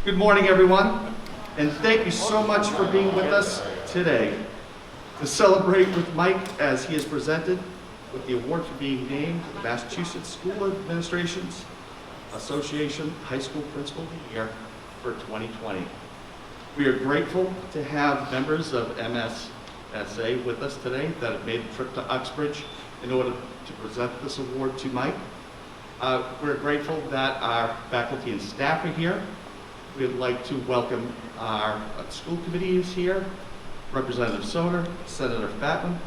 Good morning, everyone, and thank you so much for being with us today to celebrate with Mike as he is presented with the award for being named the Massachusetts School Administration's Association High School Principal of the Year for 2020. We are grateful to have members of MSSA with us today that have made the trip to Uxbridge in order to present this award to Mike. We're grateful that our faculty and staff are here. We'd like to welcome our school committee is here, Representative Soder, Senator Fatman,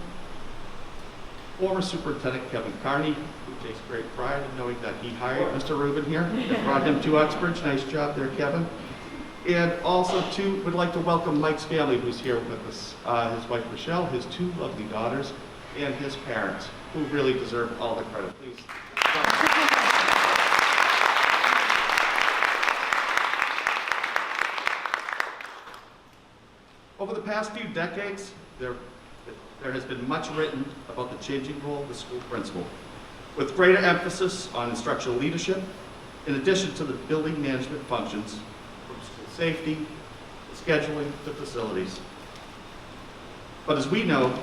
former Superintendent Kevin Carney, who takes great pride in knowing that he hired Mr. Rubin here and brought him to Uxbridge. Nice job there, Kevin. And also, too, we'd like to welcome Mike's family, who's here with us, his wife, Michelle, his two lovely daughters, and his parents, who really deserve all the credit. Please. Over the past few decades, there has been much written about the changing role of the school principal, with greater emphasis on instructional leadership, in addition to the building management functions, from school safety, to scheduling, to facilities. But as we know,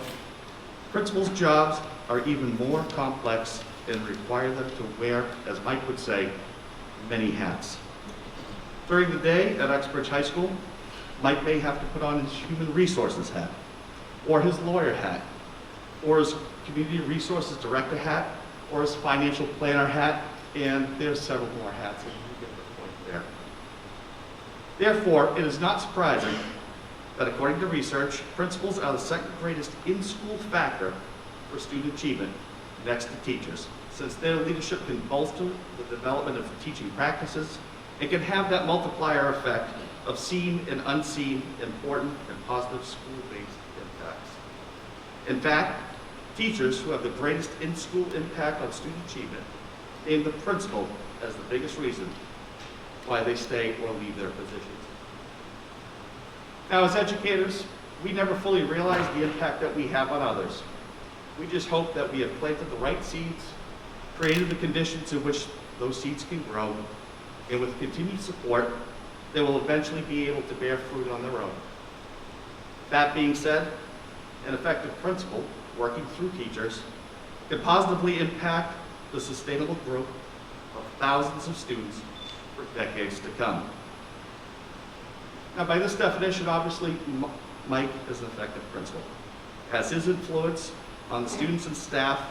principals' jobs are even more complex and require them to wear, as Mike would say, many hats. During the day at Uxbridge High School, Mike may have to put on his human resources hat, or his lawyer hat, or his community resources director hat, or his financial planner hat, and there's several more hats, and you get the point there. Therefore, it is not surprising that according to research, principals are the second greatest in-school factor for student achievement, next to teachers, since their leadership can bolster the development of teaching practices and can have that multiplier effect of seen and unseen important and positive school-based impacts. In fact, teachers who have the greatest in-school impact on student achievement name the principal as the biggest reason why they stay or leave their positions. Now, as educators, we never fully realize the impact that we have on others. We just hope that we have planted the right seeds, created the conditions in which those seeds can grow, and with continued support, they will eventually be able to bear fruit on their own. That being said, an effective principal working through teachers can positively impact the sustainable growth of thousands of students for decades to come. Now, by this definition, obviously, Mike is an effective principal, as his influence on the students and staff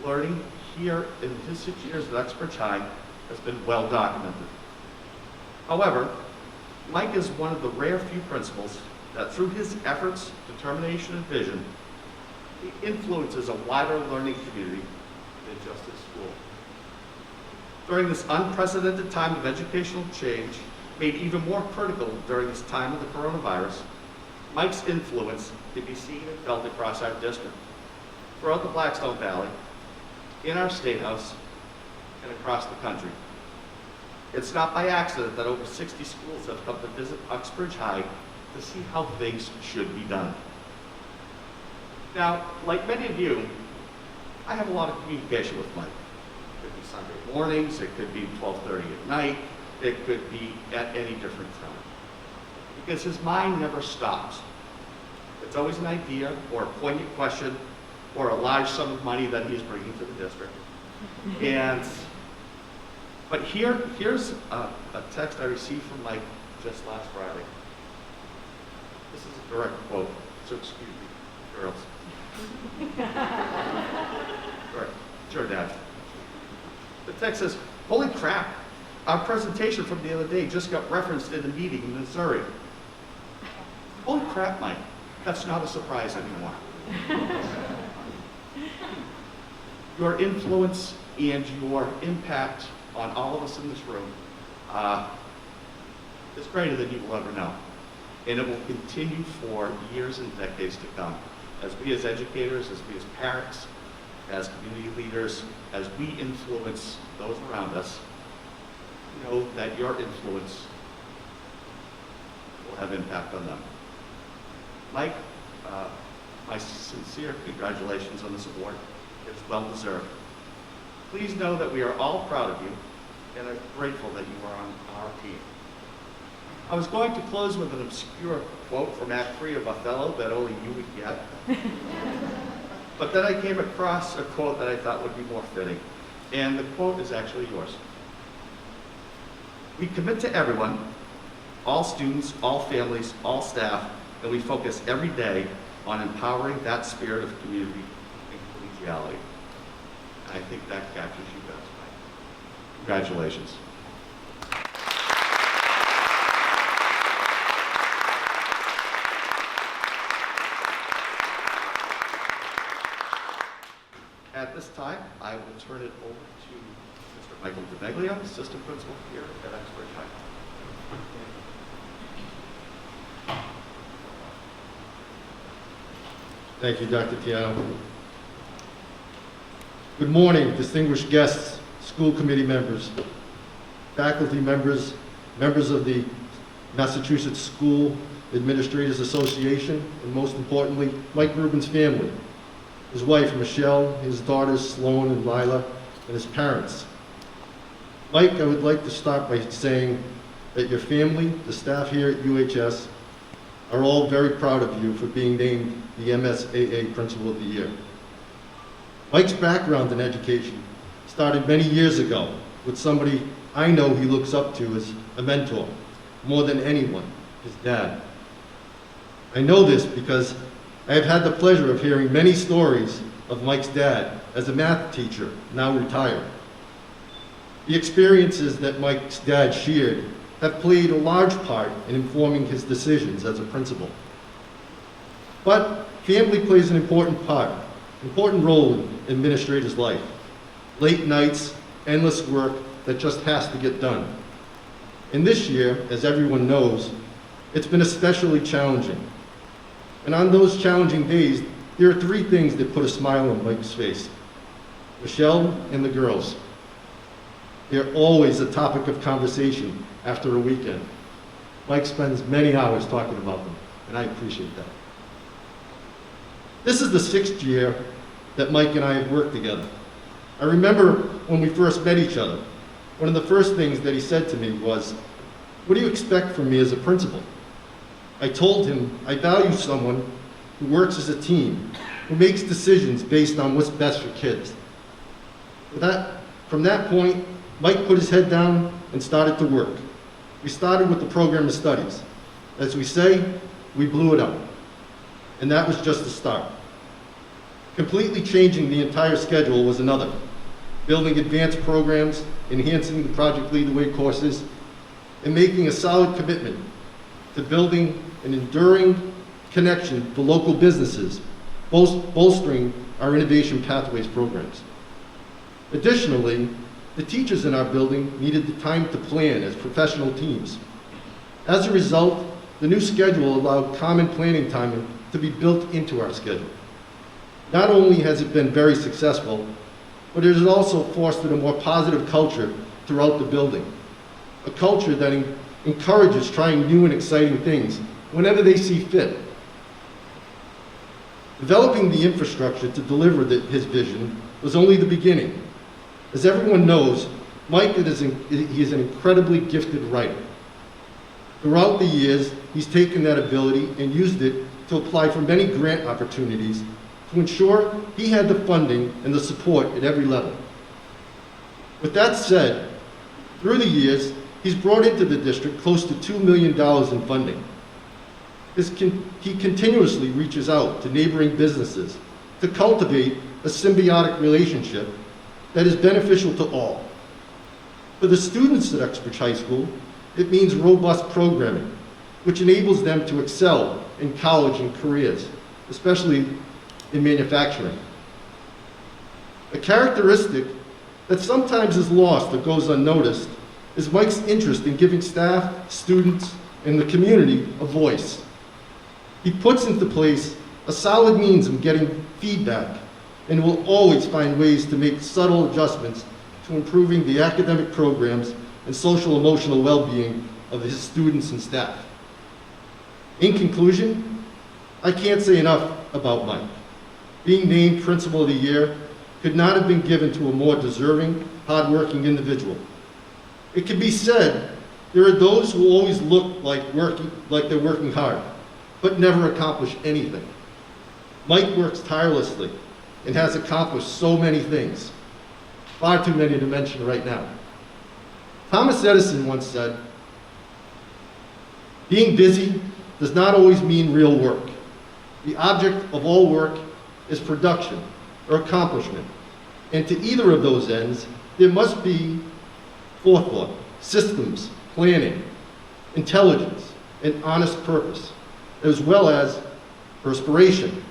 learning here in his 6 years at Uxbridge High has been well documented. However, Mike is one of the rare few principals that through his efforts, determination, and vision, he influences a wider learning community than just his school. During this unprecedented time of educational change, made even more critical during this time of the coronavirus, Mike's influence can be seen and felt across our district, throughout the Blackstone Valley, in our State House, and across the country. It's not by accident that over 60 schools have come to visit Uxbridge High to see how things should be done. Now, like many of you, I have a lot of communication with Mike. It could be Sunday mornings, it could be 12:30 at night, it could be at any different time. Because his mind never stops. It's always an idea or a poignant question or a large sum of money that he's bringing to the district. But here's a text I received from Mike just last Friday. This is a direct quote, so excuse me, girls. Right, sure, Dad. The text says, "Holy crap, our presentation from the other day just got referenced in a meeting in Missouri." Holy crap, Mike, that's not a surprise anymore. Your influence and your impact on all of us in this room is greater than you will ever know. And it will continue for years and decades to come. As we as educators, as we as parents, as community leaders, as we influence those around us, know that your influence will have impact on them. Mike, my sincere congratulations on this award. It's well deserved. Please know that we are all proud of you and are grateful that you are on our team. I was going to close with an obscure quote from Act 3 of Othello that only you would get. But then I came across a quote that I thought would be more fitting. And the quote is actually yours. We commit to everyone, all students, all families, all staff, and we focus every day on empowering that spirit of community and collegiality. And I think that captures you best. Congratulations. At this time, I will turn it over to Mr. Michael DeBeglia, Assistant Principal here at Uxbridge High. Thank you, Dr. Tiano. Good morning, distinguished guests, school committee members, faculty members, members of the Massachusetts School Administrators Association, and most importantly, Mike Rubin's family, his wife, Michelle, his daughters, Sloan and Lila, and his parents. Mike, I would like to start by saying that your family, the staff here at UHS, are all very proud of you for being named the MSAA Principal of the Year. Mike's background in education started many years ago with somebody I know he looks up to as a mentor, more than anyone, his dad. I know this because I have had the pleasure of hearing many stories of Mike's dad as a math teacher, now retired. The experiences that Mike's dad shared have played a large part in informing his decisions as a principal. But family plays an important role in an administrator's life. Late nights, endless work that just has to get done. And this year, as everyone knows, it's been especially challenging. And on those challenging days, there are three things that put a smile on Mike's face: Michelle and the girls. They're always a topic of conversation after a weekend. Mike spends many hours talking about them, and I appreciate that. This is the 6th year that Mike and I have worked together. I remember when we first met each other, one of the first things that he said to me was, "What do you expect from me as a principal?" I told him I value someone who works as a team, who makes decisions based on what's best for kids. From that point, Mike put his head down and started to work. We started with the program of studies. As we say, we blew it up. And that was just the start. Completely changing the entire schedule was another. Building advanced programs, enhancing the Project Lead the Way courses, and making a solid commitment to building an enduring connection to local businesses, bolstering our Innovation Pathways programs. Additionally, the teachers in our building needed the time to plan as professional teams. As a result, the new schedule allowed common planning time to be built into our schedule. Not only has it been very successful, but it has also fostered a more positive culture throughout the building. A culture that encourages trying new and exciting things whenever they see fit. Developing the infrastructure to deliver his vision was only the beginning. As everyone knows, Mike is an incredibly gifted writer. Throughout the years, he's taken that ability and used it to apply for many grant opportunities to ensure he had the funding and the support at every level. With that said, through the years, he's brought into the district close to $2 million in funding. He continuously reaches out to neighboring businesses to cultivate a symbiotic relationship that is beneficial to all. For the students at Uxbridge High School, it means robust programming, which enables them to excel in college and careers, especially in manufacturing. A characteristic that sometimes is lost or goes unnoticed is Mike's interest in giving staff, students, and the community a voice. He puts into place a solid means of getting feedback and will always find ways to make subtle adjustments to improving the academic programs and social emotional well-being of his students and staff. In conclusion, I can't say enough about Mike. Being named Principal of the Year could not have been given to a more deserving, hardworking individual. It can be said There are those who always look like they're working hard, but never accomplish anything. Mike works tirelessly and has accomplished so many things, far too many to mention right now. Thomas Edison once said, "Being busy does not always mean real work. The object of all work is production or accomplishment. And to either of those ends, there must be forethought, systems, planning, intelligence, and honest purpose, as well as perspiration.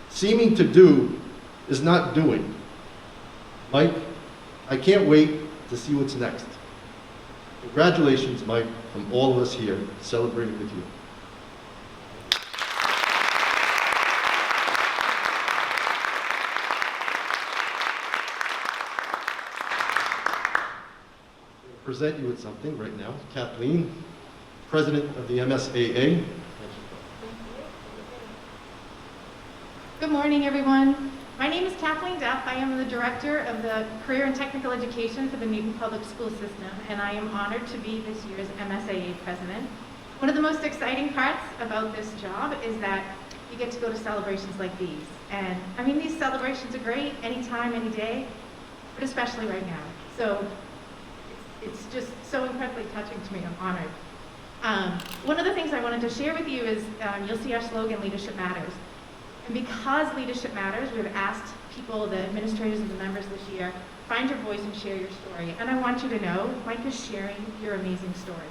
Seeming to do is not doing." Mike, I can't wait to see what's next. Congratulations, Mike, from all of us here celebrating with you. Present you with something right now. Kathleen, President of the MSAA. Good morning, everyone. My name is Kathleen Duff. I am the Director of the Career and Technical Education for the Newton Public School System, and I am honored to be this year's MSAA President. One of the most exciting parts about this job is that you get to go to celebrations like these. And I mean, these celebrations are great anytime, any day, but especially right now. So it's just so incredibly touching to me. I'm honored. One of the things I wanted to share with you is you'll see our slogan, Leadership Matters. And because leadership matters, we've asked people, the administrators and the members this year, find your voice and share your story. And I want you to know, Mike is sharing your amazing story.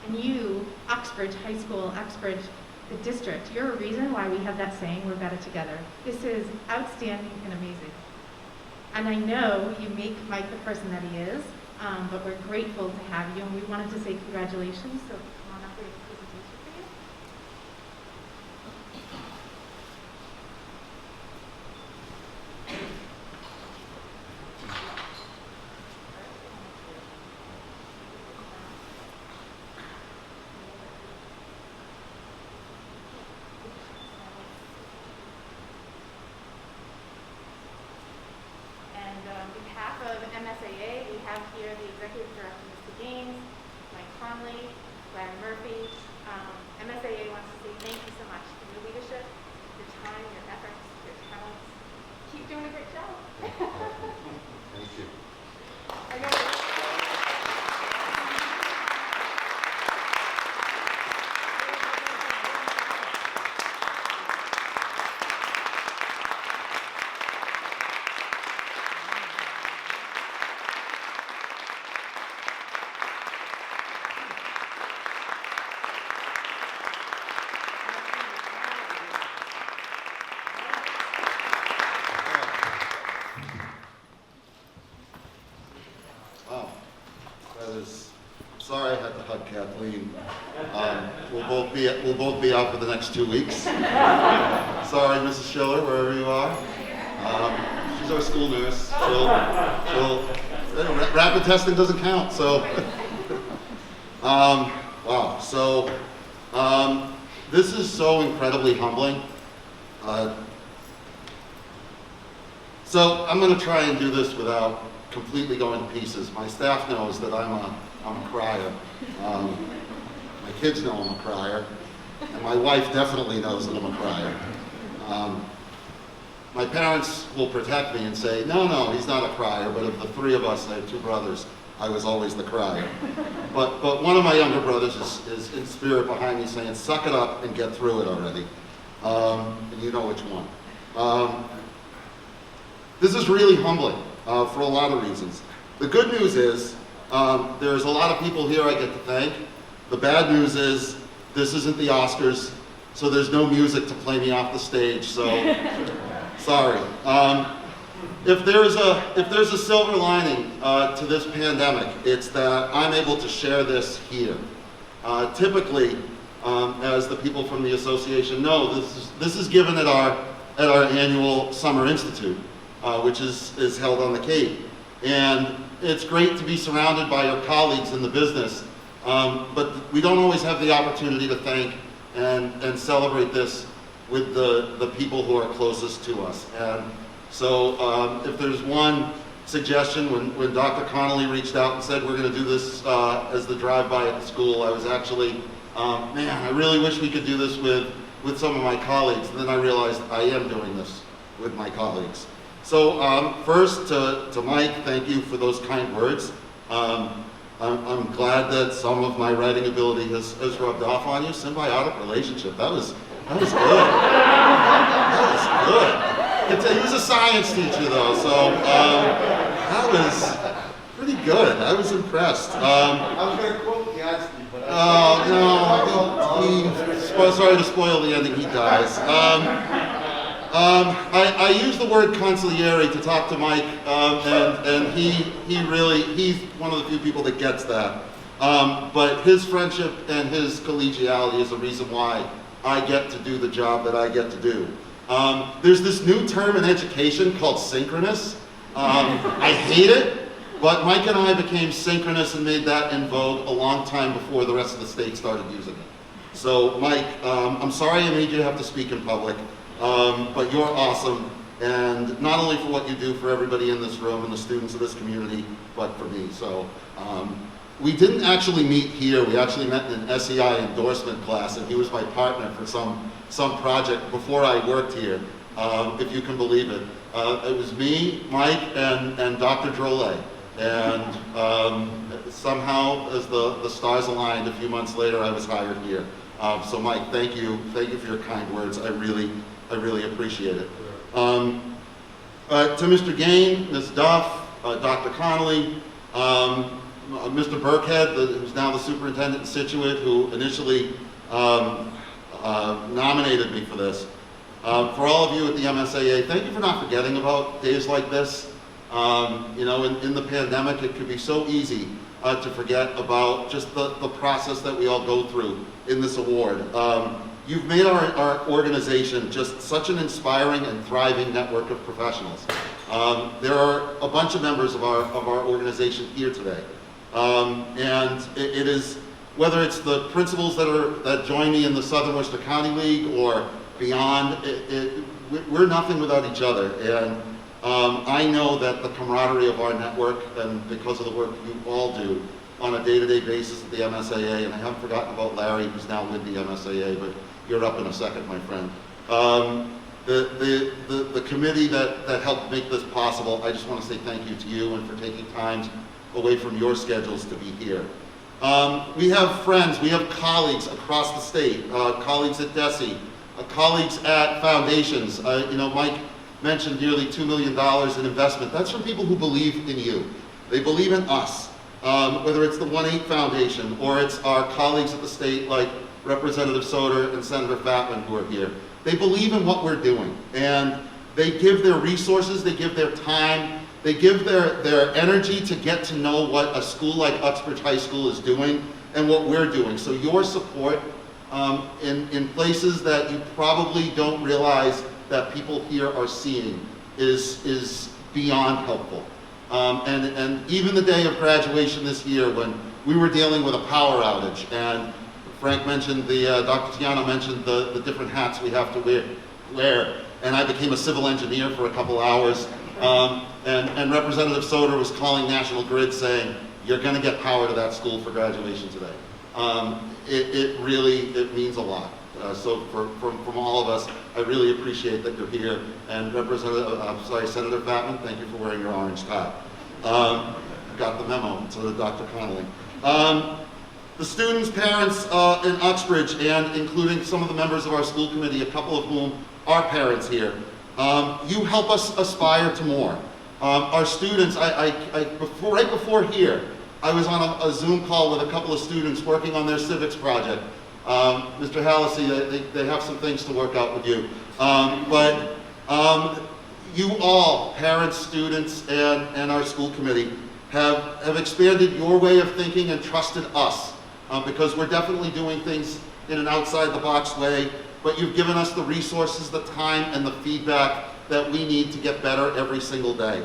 And you, Uxbridge High School, Uxbridge, the district, you're a reason why we have that saying, we're better together. This is outstanding and amazing. And I know you make Mike the person that he is, but we're grateful to have you, and we wanted to say congratulations. So come on up with a presentation for you. MSAA, we have here the Executive Director, Mr. Gaines, Mike Conley, Larry Murphy. MSAA wants to say thank you so much for your leadership, your time, your efforts, your talents. Keep doing a great job. Thank you. Sorry I had to hug Kathleen. We'll both be out for the next 2 weeks. Sorry, Mrs. Schiller, wherever you are. She's our school nurse. Rapid testing doesn't count, so. Wow, so this is so incredibly humbling. So I'm going to try and do this without completely going to pieces. My staff knows that I'm a crier. My kids know I'm a crier. And my wife definitely knows that I'm a crier. My parents will protect me and say, no, he's not a crier, but of the three of us, I have two brothers, I was always the crier. But one of my younger brothers is in spirit behind me saying, suck it up and get through it already. And you know which one. This is really humbling for a lot of reasons. The good news is there's a lot of people here I get to thank. The bad news is this isn't the Oscars, so there's no music to play me off the stage, so sorry. If there's a silver lining to this pandemic, it's that I'm able to share this here. Typically, as the people from the association know, this is given at our annual Summer Institute, which is held on the Cape. And it's great to be surrounded by your colleagues in the business, but we don't always have the opportunity to thank and celebrate this with the people who are closest to us. And so if there's one suggestion when Dr. Connolly reached out and said we're going to do this as the drive-by at the school. I was actually, man, I really wish we could do this with some of my colleagues. And then I realized I am doing this with my colleagues. So first to Mike, thank you for those kind words. I'm glad that some of my writing ability has rubbed off on you. Symbiotic relationship, that was good. That was good. He was a science teacher though, so that was pretty good. I was impressed. I was going to quote Gatsby, but sorry to spoil the ending, he dies. I use the word consigliere to talk to Mike, and he's one of the few people that gets that. But his friendship and his collegiality is the reason why I get to do the job that I get to do. There's this new term in education called synchronous. I hate it, but Mike and I became synchronous and made that in vogue a long time before the rest of the state started using it. So Mike, I'm sorry I made you have to speak in public. But you're awesome, and not only for what you do for everybody in this room and the students of this community, but for me. So we didn't actually meet here. We actually met in an SEI endorsement class, and he was my partner for some project before I worked here, if you can believe it. It was me, Mike, and Dr. Drolet. And somehow, as the stars aligned, a few months later, I was hired here. So Mike, thank you for your kind words. I really appreciate it. To Mr. Gain, Ms. Duff, Dr. Connolly, Mr. Burkhead, who's now the superintendent in Scituate, who initially nominated me for this. For all of you at the MSAA, thank you for not forgetting about days like this. You know, in the pandemic, it could be so easy to forget about just the process that we all go through in this award. You've made our organization just such an inspiring and thriving network of professionals. There are a bunch of members of our organization here today. And it is, whether it's the principals that join me in the Southern Worcester County League or beyond, we're nothing without each other. And I know that the camaraderie of our network, and because of the work you all do on a day-to-day basis at the MSAA, and I haven't forgotten about Larry, who's now with the MSAA, but you're up in a second, my friend. The committee that helped make this possible, I just want to say thank you to you and for taking time away from your schedules to be here. We have friends, we have colleagues across the state, colleagues at DESE, colleagues at foundations. You know, Mike mentioned nearly $2 million in investment. That's from people who believe in you. They believe in us. Whether it's the 1-8 Foundation or it's our colleagues at the state like Representative Soder and Senator Fatman who are here. They believe in what we're doing, and they give their resources, they give their time, they give their energy to get to know what a school like Uxbridge High School is doing and what we're doing. So your support in places that you probably don't realize that people here are seeing is beyond helpful. And even the day of graduation this year, when we were dealing with a power outage, and Frank mentioned, Dr. Tiano mentioned the different hats we have to wear, and I became a civil engineer for a couple hours, and Representative Soder was calling National Grid saying, you're going to get power to that school for graduation today. It really means a lot. So from all of us, I really appreciate that you're here. And Senator Fatman, thank you for wearing your orange tie. Got the memo, so did Dr. Connolly. The students, parents in Uxbridge, and including some of the members of our school committee, a couple of whom are parents here, you help us aspire to more. Our students, right before here, I was on a Zoom call with a couple of students working on their civics project. Mr. Hallisey, they have some things to work out with you. But you all, parents, students, and our school committee, have expanded your way of thinking and trusted us. Because we're definitely doing things in an outside-the-box way, but you've given us the resources, the time, and the feedback that we need to get better every single day.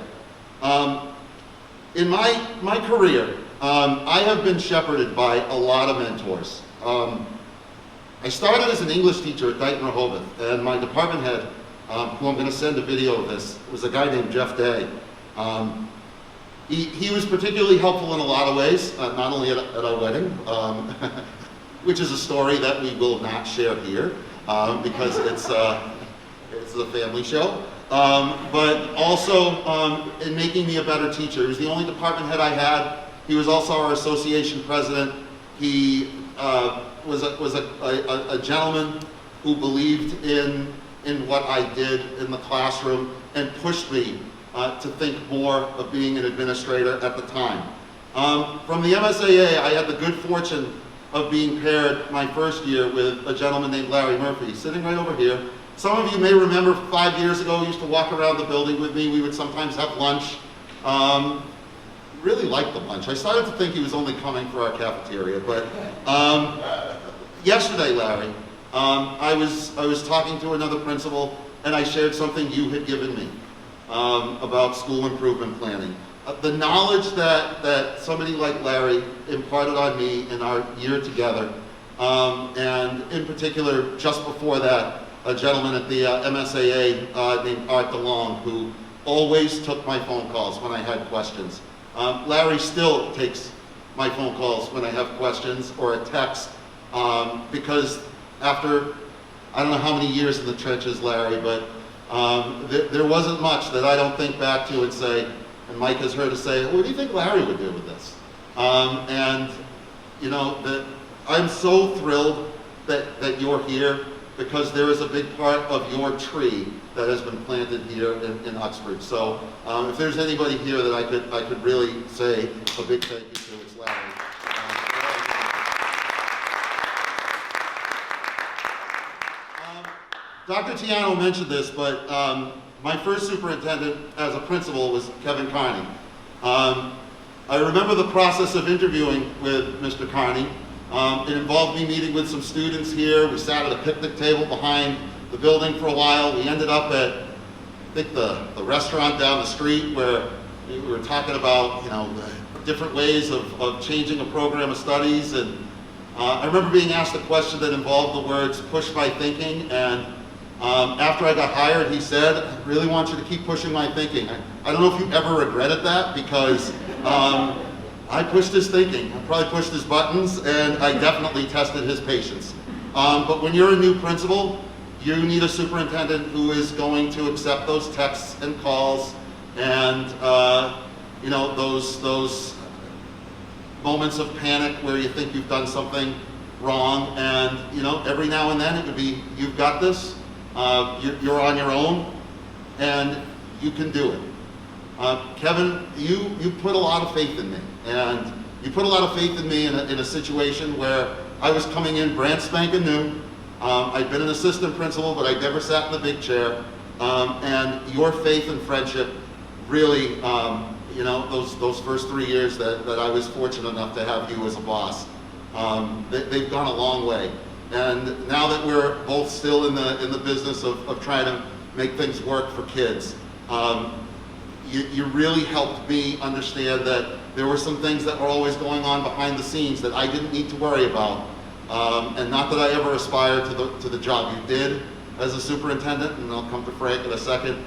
In my career, I have been shepherded by a lot of mentors. I started as an English teacher at Dighton Rehoboth, and my department head, who I'm going to send a video of this, was a guy named Jeff Day. He was particularly helpful in a lot of ways, not only at our wedding, which is a story that we will not share here because it's a family show, but also in making me a better teacher. He was the only department head I had. He was also our association president. He was a gentleman who believed in what I did in the classroom and pushed me to think more of being an administrator at the time. From the MSAA, I had the good fortune of being paired my first year with a gentleman named Larry Murphy, sitting right over here. Some of you may remember 5 years ago, he used to walk around the building with me. We would sometimes have lunch. Really liked the lunch. I started to think he was only coming for our cafeteria, but yesterday, Larry, I was talking to another principal, and I shared something you had given me about school improvement planning. The knowledge that somebody like Larry imparted on me in our year together, and in particular, just before that, a gentleman at the MSAA named Art DeLong, who always took my phone calls when I had questions. Larry still takes my phone calls when I have questions or a text, because after, I don't know how many years in the trenches, Larry, but there wasn't much that I don't think back to and say, and Mike has heard us say, what do you think Larry would do with this? And you know, I'm so thrilled that you're here, because there is a big part of your tree that has been planted here in Uxbridge. So if there's anybody here that I could really say a big thank you to, it's Larry. Dr. Tiano mentioned this, but my first superintendent as a principal was Kevin Carney. I remember the process of interviewing with Mr. Carney. It involved me meeting with some students here. We sat at a picnic table behind the building for a while. We ended up at, I think, the restaurant down the street, where we were talking about, you know, different ways of changing a program of studies. And I remember being asked a question that involved the words "push my thinking," and after I got hired, he said, "I really want you to keep pushing my thinking." I don't know if you ever regretted that, because I pushed his thinking. I probably pushed his buttons, and I definitely tested his patience. But when you're a new principal, you need a superintendent who is going to accept those texts and calls, and you know, those moments of panic where you think you've done something wrong, and you know, every now and then it would be, "You've got this. You're on your own, and you can do it." Kevin, you put a lot of faith in me, and you put a lot of faith in me in a situation where I was coming in brand spanking new. I'd been an assistant principal, but I'd never sat in the big chair, and your faith and friendship really, you know, those first 3 years that I was fortunate enough to have you as a boss, they've gone a long way. And now that we're both still in the business of trying to make things work for kids, you really helped me understand that there were some things that were always going on behind the scenes that I didn't need to worry about. And not that I ever aspired to the job you did as a superintendent, and I'll come to Frank in a second.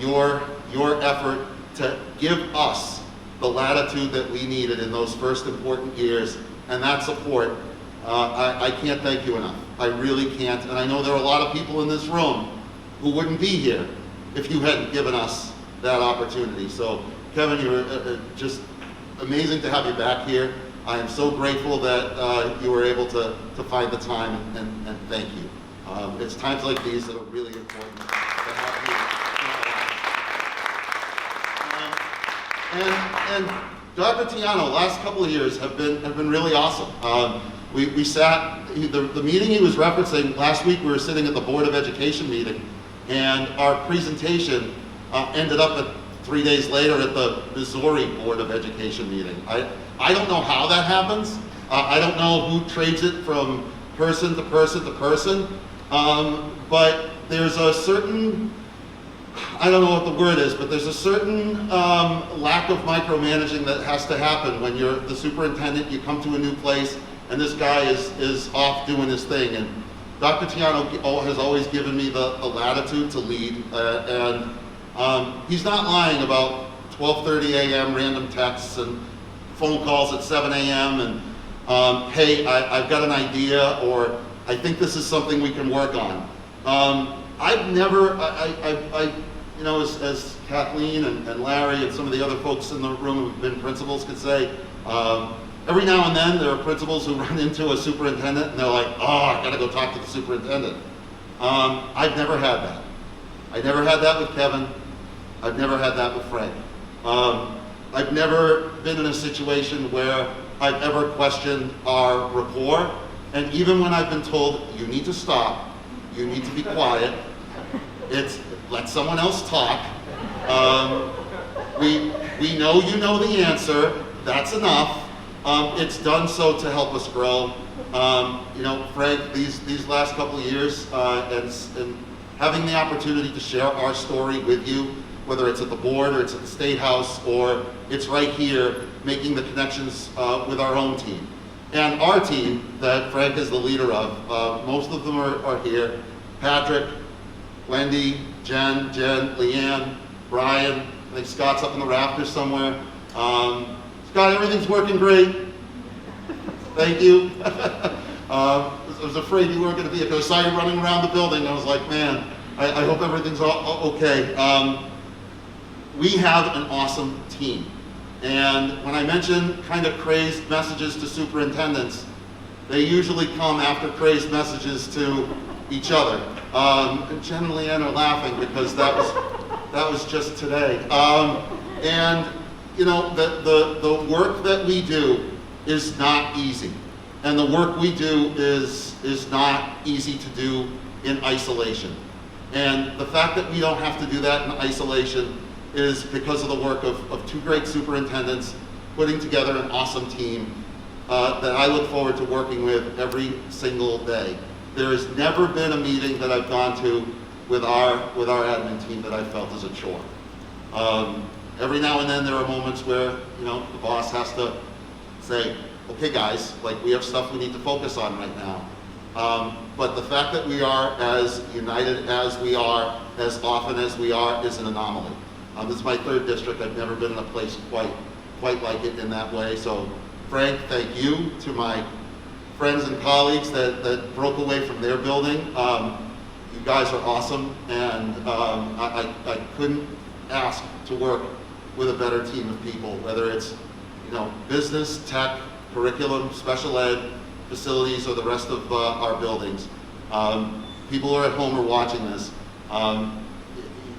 Your effort to give us the latitude that we needed in those first important years, and that support, I can't thank you enough. I really can't. And I know there are a lot of people in this room who wouldn't be here if you hadn't given us that opportunity. So Kevin, you're just amazing to have you back here. I am so grateful that you were able to find the time, and thank you. It's times like these that are really important to have you. And Dr. Tiano, last couple of years have been really awesome. We sat, the meeting he was referencing last week, we were sitting at the Board of Education meeting, and our presentation ended up 3 days later at the Missouri Board of Education meeting. I don't know how that happens. I don't know who trades it from person to person to person, but there's a certain, I don't know what the word is, but there's a certain lack of micromanaging that has to happen when you're the superintendent, you come to a new place, and this guy is off doing his thing. And Dr. Tiano has always given me the latitude to lead, and he's not lying about 12:30 a.m. random texts and phone calls at 7 a.m. and hey, I've got an idea, or I think this is something we can work on. I've never, you know, as Kathleen and Larry and some of the other folks in the room who've been principals could say, every now and then there are principals who run into a superintendent and they're like, oh, I gotta go talk to the superintendent. I've never had that. I never had that with Kevin. I've never had that with Frank. I've never been in a situation where I've ever questioned our rapport. And even when I've been told, you need to stop, you need to be quiet, it's let someone else talk. We know you know the answer, that's enough. It's done so to help us grow. You know, Frank, these last couple of years, and having the opportunity to share our story with you, whether it's at the board or it's at the State House or it's right here, making the connections with our own team. And our team that Frank is the leader of, most of them are here. Patrick, Wendy, Jen, Leanne, Brian, I think Scott's up in the rafters somewhere. Scott, everything's working great. Thank you. I was afraid you weren't going to be here because I saw you running around the building. I was like, man, I hope everything's all okay. We have an awesome team. And when I mention kind of crazed messages to superintendents, they usually come after crazed messages to each other. And Jen and Leanne are laughing because that was just today. And you know, the work that we do is not easy. And the work we do is not easy to do in isolation. And the fact that we don't have to do that in isolation is because of the work of two great superintendents putting together an awesome team that I look forward to working with every single day. There has never been a meeting that I've gone to with our admin team that I felt as a chore. Every now and then there are moments where, you know, the boss has to say, okay guys, like we have stuff we need to focus on right now. But the fact that we are as united as we are, as often as we are, is an anomaly. This is my third district. I've never been in a place quite like it in that way. So Frank, thank you. To my friends and colleagues that broke away from their building, you guys are awesome, and I couldn't ask to work with a better team of people, whether it's, you know, business, tech, curriculum, special ed, facilities, or the rest of our buildings. People who are at home or watching this.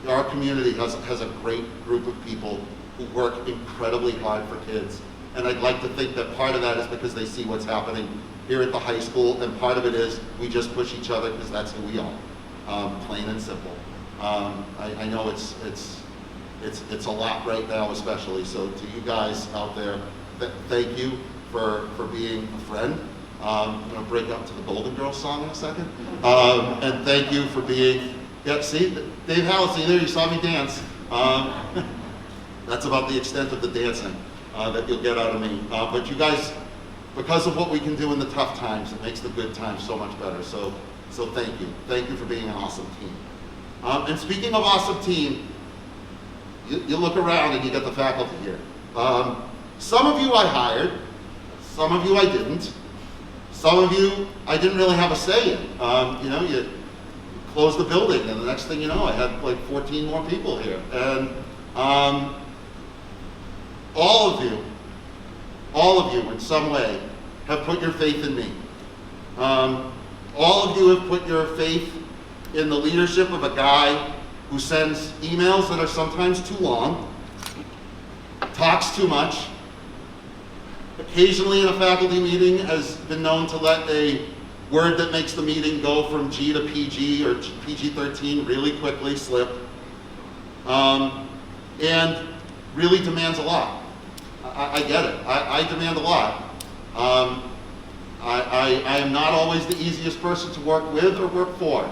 Our community has a great group of people who work incredibly hard for kids. And I'd like to think that part of that is because they see what's happening here at the high school, and part of it is we just push each other because that's who we are, plain and simple. I know it's a lot right now especially, so to you guys out there, thank you for being a friend. I'm going to break out to the Golden Girls song in a second. And thank you for being, yeah, see, Dave Halliday, there you saw me dance. That's about the extent of the dancing that you'll get out of me. But you guys, because of what we can do in the tough times, it makes the good times so much better. So thank you. Thank you for being an awesome team. And speaking of awesome team, you look around and you get the faculty here. Some of you I hired, some of you I didn't. Some of you I didn't really have a say in. You know, you close the building and the next thing you know, I had like 14 more people here. And all of you in some way have put your faith in me. All of you have put your faith in the leadership of a guy who sends emails that are sometimes too long, talks too much, occasionally in a faculty meeting has been known to let a word that makes the meeting go from G to PG or PG-13 really quickly slip, and really demands a lot. I get it. I demand a lot. I am not always the easiest person to work with or work for.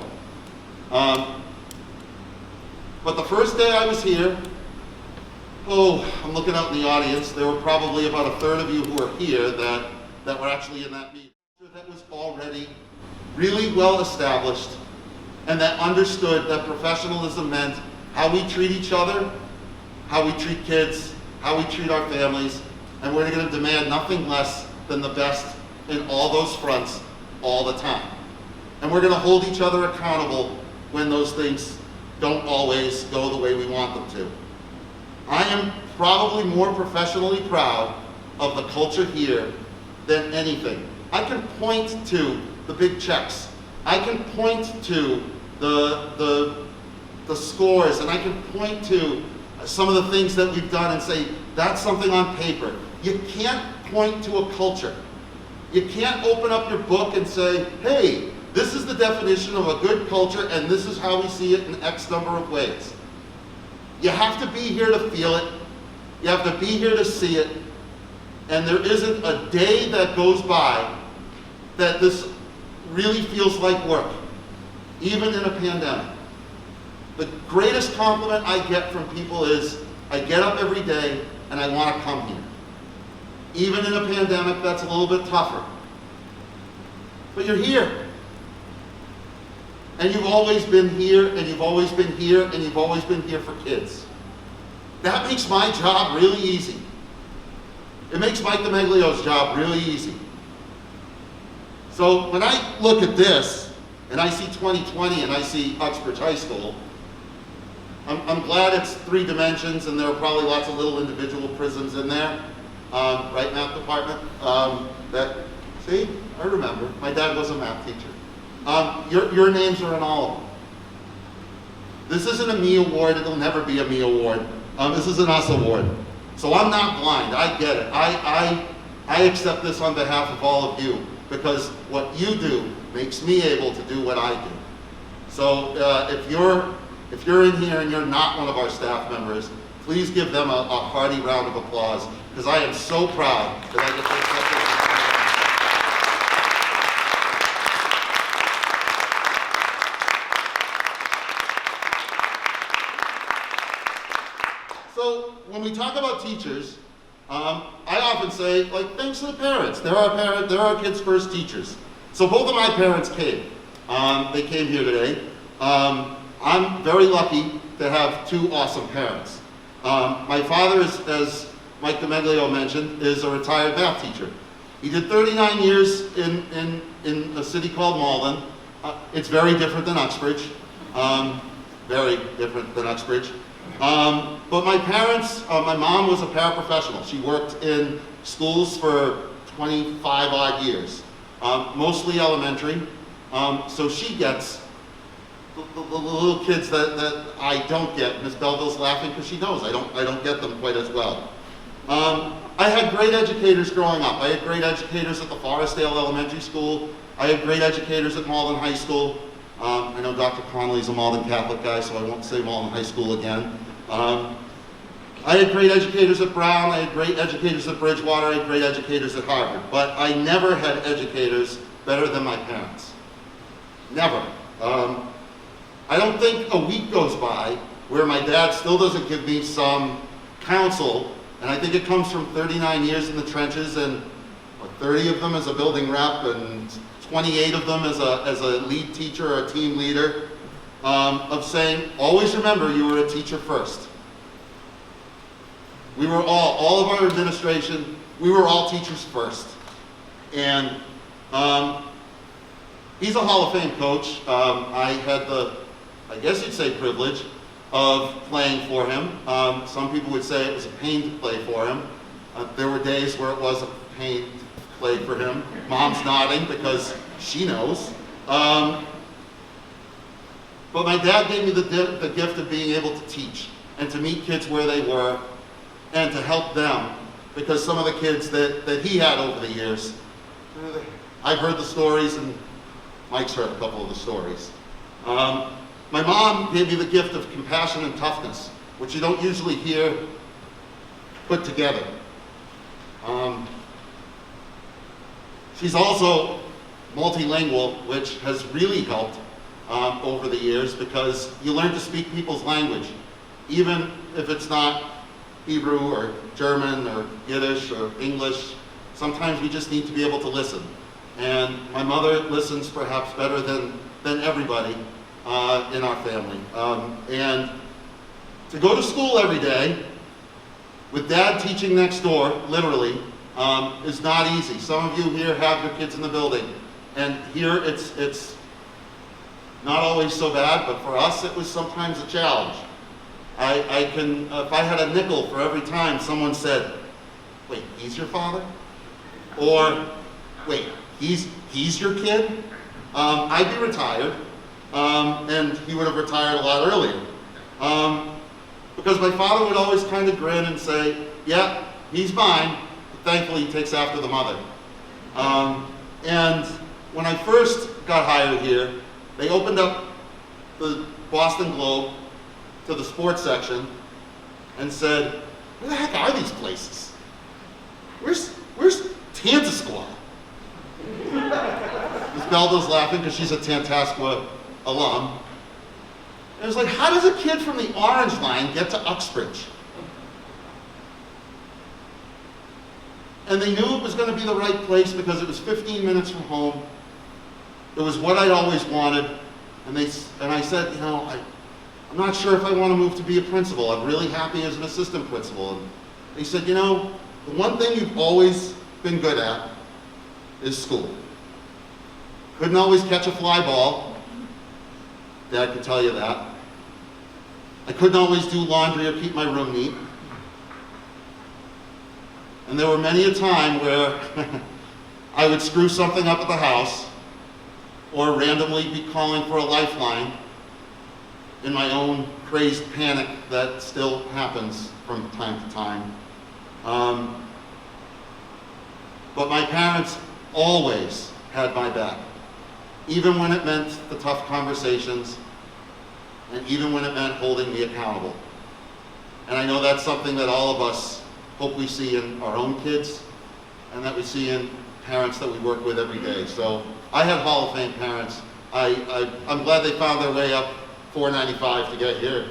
But the first day I was here, I'm looking out in the audience, there were probably about a third of you who are here that were actually in that meeting. That was already really well established and that understood that professionalism meant how we treat each other how we treat kids, how we treat our families, and we're going to demand nothing less than the best in all those fronts all the time. And we're going to hold each other accountable when those things don't always go the way we want them to. I am probably more professionally proud of the culture here than anything. I can point to the big checks. I can point to the scores, and I can point to some of the things that we've done and say, that's something on paper. You can't point to a culture. You can't open up your book and say, hey, this is the definition of a good culture and this is how we see it in X number of ways. You have to be here to feel it. You have to be here to see it. And there isn't a day that goes by that this really feels like work, even in a pandemic. The greatest compliment I get from people is, I get up every day and I want to come here. Even in a pandemic, that's a little bit tougher. But you're here. And you've always been here, and you've always been here, and you've always been here for kids. That makes my job really easy. It makes Mike DeMeglio's job really easy. So when I look at this, and I see 2020 and I see Uxbridge High School, I'm glad it's 3 dimensions and there are probably lots of little individual prisms in there. Right, math department? See, I remember. My dad was a math teacher. Your names are in all of them. This isn't a me award, it'll never be a me award. This is an us award. So I'm not blind, I get it. I accept this on behalf of all of you, because what you do makes me able to do what I do. So if you're in here and you're not one of our staff members, please give them a hearty round of applause, because I am so proud that I get to accept this. So when we talk about teachers, I often say, like, thanks to the parents. They're our kids' first teachers. So both of my parents came. They came here today. I'm very lucky to have 2 awesome parents. My father, as Mike DeMeglio mentioned, is a retired math teacher. He did 39 years in a city called Malden. It's very different than Uxbridge. Very different than Uxbridge. But my parents, my mom was a paraprofessional. She worked in schools for 25 odd years, mostly elementary. So she gets the little kids that I don't get. Miss Belleville's laughing because she knows I don't get them quite as well. I had great educators growing up. I had great educators at the Forestdale Elementary School. I had great educators at Malden High School. I know Dr. Connolly's a Malden Catholic guy, so I won't say Malden High School again. I had great educators at Brown, I had great educators at Bridgewater, I had great educators at Harvard, but I never had educators better than my parents. Never. I don't think a week goes by where my dad still doesn't give me some counsel, and I think it comes from 39 years in the trenches, and 30 of them as a building rep, and 28 of them as a lead teacher or a team leader, of saying, always remember you were a teacher first. We were all of our administration, we were all teachers first. And he's a Hall of Fame coach. I had the, I guess you'd say, privilege of playing for him. Some people would say it was a pain to play for him. There were days where it was a pain to play for him. Mom's nodding because she knows. But my dad gave me the gift of being able to teach and to meet kids where they were and to help them, because some of the kids that he had over the years, I've heard the stories and Mike's heard a couple of the stories. My mom gave me the gift of compassion and toughness, which you don't usually hear put together. She's also multilingual, which has really helped over the years, because you learn to speak people's language, even if it's not Hebrew or German or Yiddish or English. Sometimes we just need to be able to listen. And my mother listens perhaps better than everybody in our family. And to go to school every day with dad teaching next door, literally, is not easy. Some of you here have your kids in the building, and here it's not always so bad, but for us it was sometimes a challenge. I can, if I had a nickel for every time someone said, wait, he's your father? Or, wait, he's your kid? I'd be retired, and he would have retired a lot earlier. Because my father would always kind of grin and say, yeah, he's mine, but thankfully he takes after the mother. And when I first got hired here, they opened up the Boston Globe to the sports section and said, where the heck are these places? Where's Tantasqua? Miss Beldo's laughing because she's a Tantasqua alum. And it was like, how does a kid from the Orange Line get to Uxbridge? And they knew it was going to be the right place because it was 15 minutes from home. It was what I'd always wanted. And I said, you know, I'm not sure if I want to move to be a principal. I'm really happy as an assistant principal. And they said, you know, the one thing you've always been good at is school. Couldn't always catch a fly ball. Dad could tell you that. I couldn't always do laundry or keep my room neat. And there were many a time where I would screw something up at the house or randomly be calling for a lifeline in my own crazed panic that still happens from time to time. But my parents always had my back, even when it meant the tough conversations, and even when it meant holding me accountable. And I know that's something that all of us hope we see in our own kids, and that we see in parents that we work with every day. So I had Hall of Fame parents. I'm glad they found their way up 495 to get here.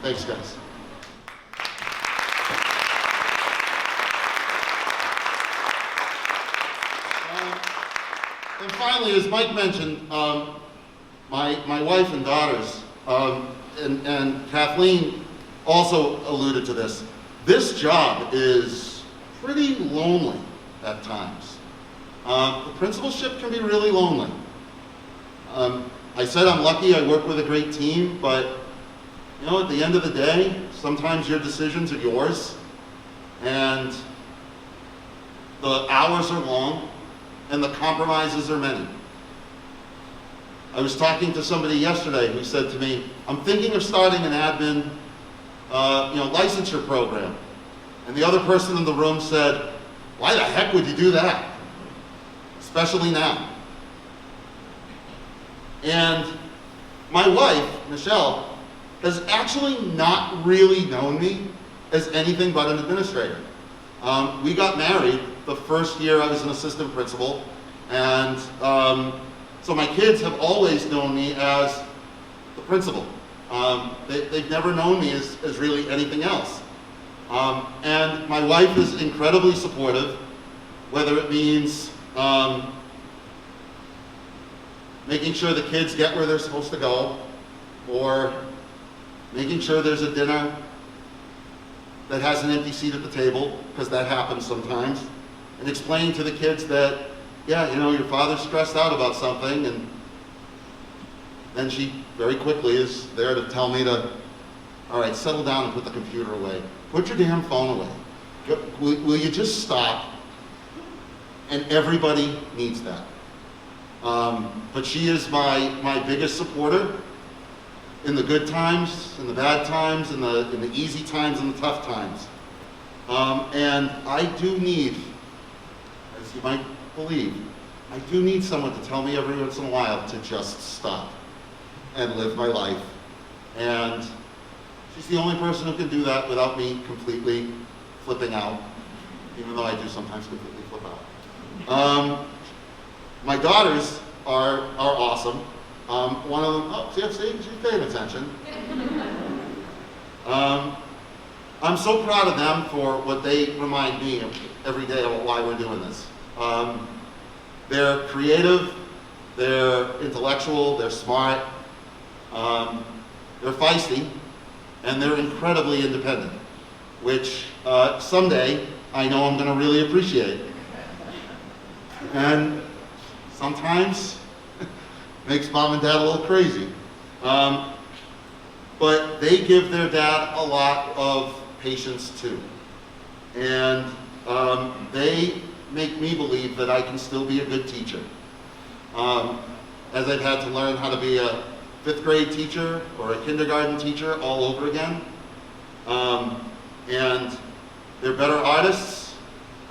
Thanks, guys. And finally, as Mike mentioned, my wife and daughters, and Kathleen also alluded to this. This job is pretty lonely at times. The principalship can be really lonely. I said I'm lucky I work with a great team, but you know, at the end of the day, sometimes your decisions are yours, and the hours are long, and the compromises are many. I was talking to somebody yesterday who said to me, I'm thinking of starting an admin licensure program. And the other person in the room said, why the heck would you do that? Especially now. And my wife, Michelle, has actually not really known me as anything but an administrator. We got married the first year I was an assistant principal, and so my kids have always known me as the principal. They've never known me as really anything else. And my wife is incredibly supportive, whether it means making sure the kids get where they're supposed to go, or making sure there's a dinner that has an empty seat at the table, because that happens sometimes, and explaining to the kids that, yeah, you know, your father's stressed out about something, and then she very quickly is there to tell me to, all right, settle down and put the computer away. Put your damn phone away. Will you just stop? And everybody needs that. But she is my biggest supporter in the good times, in the bad times, in the easy times, and the tough times. And I do need, as you might believe, I do need someone to tell me every once in a while to just stop and live my life. And she's the only person who can do that without me completely flipping out, even though I do sometimes completely flip out. My daughters are awesome. One of them, oh, see, she's paying attention. I'm so proud of them for what they remind me of every day about why we're doing this. They're creative, they're intellectual, they're smart, they're feisty, and they're incredibly independent, which someday I know I'm going to really appreciate. And sometimes makes mom and dad a little crazy. But they give their dad a lot of patience too. And they make me believe that I can still be a good teacher. As I've had to learn how to be a 5th grade teacher or a kindergarten teacher all over again. And they're better artists,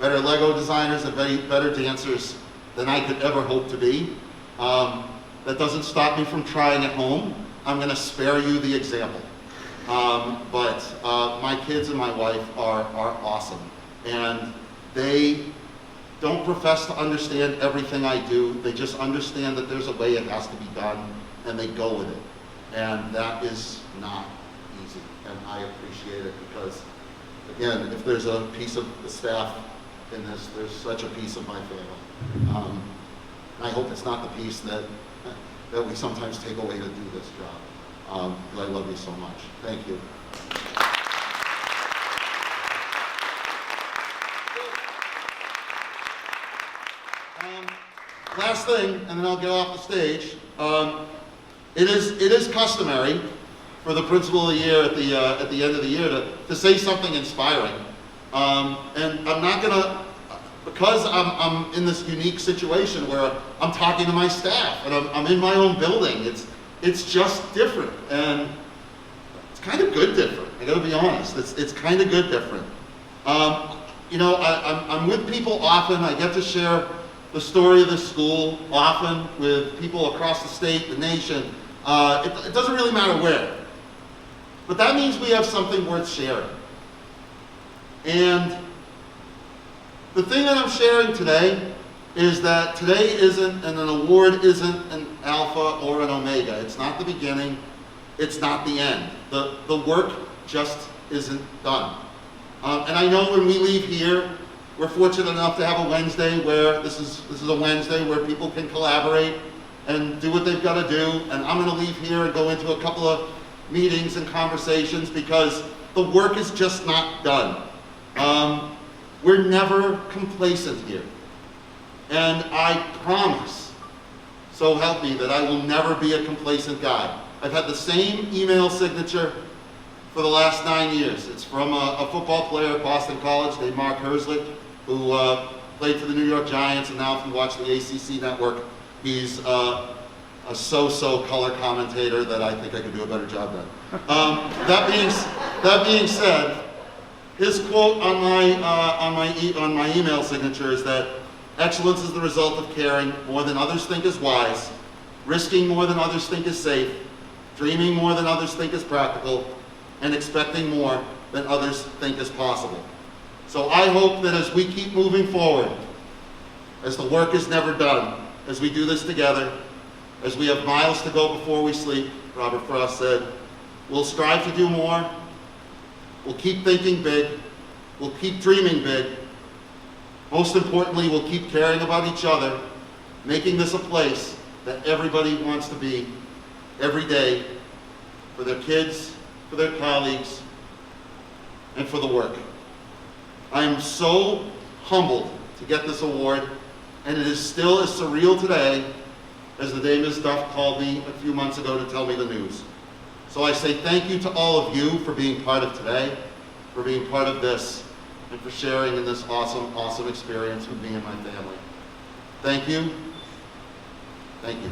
better Lego designers, and better dancers than I could ever hope to be. That doesn't stop me from trying at home. I'm going to spare you the example. But my kids and my wife are awesome. And they don't profess to understand everything I do. They just understand that there's a way it has to be done, and they go with it. And that is not easy. And I appreciate it because, again, if there's a piece of the staff in this, there's such a piece of my family. I hope it's not the piece that we sometimes take away to do this job. Because I love you so much. Thank you. Last thing, and then I'll get off the stage. It is customary for the principal of the year at the end of the year to say something inspiring. And I'm not gonna, because I'm in this unique situation where I'm talking to my staff and I'm in my own building. It's just different, and it's kind of good different. I gotta be honest. It's kind of good different. You know, I'm with people often. I get to share the story of the school often with people across the state, the nation. It doesn't really matter where. But that means we have something worth sharing. And the thing that I'm sharing today is that today isn't, and an award isn't an alpha or an omega. It's not the beginning, it's not the end. The work just isn't done. And I know when we leave here, we're fortunate enough to have a Wednesday where this is a Wednesday where people can collaborate and do what they've got to do. And I'm going to leave here and go into a couple of meetings and conversations because the work is just not done. We're never complacent here. And I promise, so help me, that I will never be a complacent guy. I've had the same email signature for the last 9 years. It's from a football player at Boston College named Mark Herzlich, who played for the New York Giants, and now if you watch the ACC network, he's a so-so color commentator that I think I could do a better job than. That being said, his quote on my email signature is that excellence is the result of caring more than others think is wise, risking more than others think is safe, dreaming more than others think is practical, and expecting more than others think is possible. So I hope that as we keep moving forward, as the work is never done, as we do this together, as we have miles to go before we sleep, Robert Frost said, we'll strive to do more, we'll keep thinking big, we'll keep dreaming big. Most importantly, we'll keep caring about each other, making this a place that everybody wants to be every day for their kids, for their colleagues, and for the work. I am so humbled to get this award, and it is still as surreal today as the day Ms. Duff called me a few months ago to tell me the news. So I say thank you to all of you for being part of today, for being part of this, and for sharing in this awesome, awesome experience with me and my family. Thank you. Thank you.